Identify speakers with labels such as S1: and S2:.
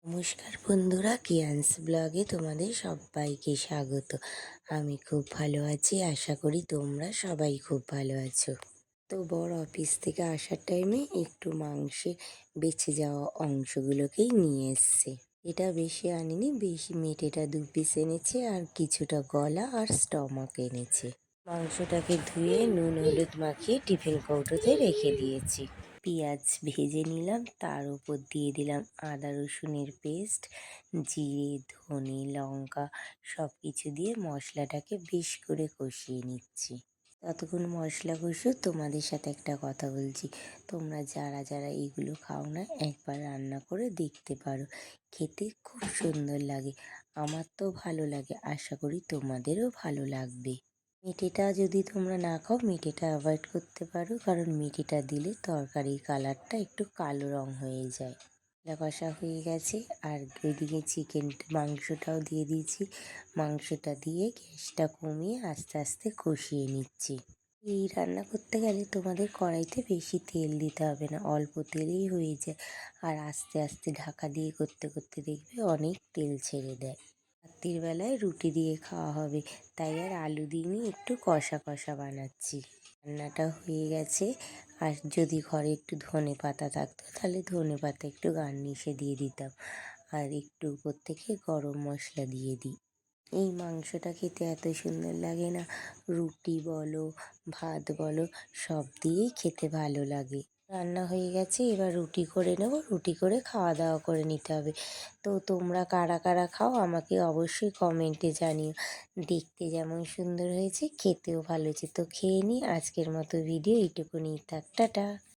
S1: নমস্কার বন্ধুরা, কিয়ান্স ব্লগে তোমাদের সবাইকে স্বাগত। আমি খুব ভালো আছি, আশা করি তোমরা সবাই খুব ভালো আছো। তো বড় অফিস থেকে আসার টাইমে একটু মাংসের বেঁচে যাওয়া অংশগুলোকেই নিয়ে এসছে। এটা বেশি আনিনি, বেশি মেটেটা 2 পিস এনেছে আর কিছুটা গলা আর স্টমাক এনেছে। মাংসটাকে ধুয়ে নুন হলুদ মাখিয়ে টিফিন কৌটোতে রেখে দিয়েছি। পেঁয়াজ ভেজে নিলাম, তার উপর দিয়ে দিলাম আদা রসুনের পেস্ট, জিরে ধনে লঙ্কা সব কিছু দিয়ে মশলাটাকে বেশ করে কষিয়ে নিচ্ছি। ততক্ষণ মশলা কষিয়ে তোমাদের সাথে একটা কথা বলছি, তোমরা যারা যারা এগুলো খাও না একবার রান্না করে দেখতে পারো, খেতে খুব সুন্দর লাগে। আমার তো ভালো লাগে, আশা করি তোমাদেরও ভালো লাগবে। মিঠিটা যদি তোমরা না খাও মিঠিটা অ্যাভয়েড করতে পারো, কারণ মিঠিটা দিলে তরকারির কালারটা একটু কালো রং হয়ে যায়। কষা হয়ে গেছে আর ওইদিকে মাংসটাও দিয়ে দিয়েছি। মাংসটা দিয়ে গ্যাসটা কমিয়ে আস্তে আস্তে কষিয়ে নিচ্ছি। এই রান্না করতে গেলে তোমাদের কড়াইতে বেশি তেল দিতে হবে না, অল্প তেলেই হয়ে যায়। আর আস্তে আস্তে ঢাকা দিয়ে করতে করতে দেখবে অনেক তেল ছেড়ে দেয়। রাত্রির বেলায় রুটি দিয়ে খাওয়া হবে, তাই আর আলু দিইনি, একটু কষা কষা বানাচ্ছি। রান্নাটা হয়ে গেছে। আর যদি ঘরে একটু ধনে পাতা থাকতো তাহলে ধনে পাতা একটু গার্নিশে দিয়ে দিতাম, আর একটু উপর থেকে গরম মশলা দিয়ে দিই। এই মাংসটা খেতে এত সুন্দর লাগে না, রুটি বলো ভাত বলো সব দিয়েই খেতে ভালো লাগে। রান্না হয়ে গেছে, এবার রুটি করে নেব, রুটি করে খাওয়া দাওয়া করে নিতে হবে। তো তোমরা কারা কারা খাও আমাকে অবশ্যই কমেন্টে জানিও। দেখতে যেমন সুন্দর হয়েছে খেতেও ভালো হয়েছে। তো খেয়ে নিই, আজকের মতো ভিডিও এইটুকুনি থাক, টাটা।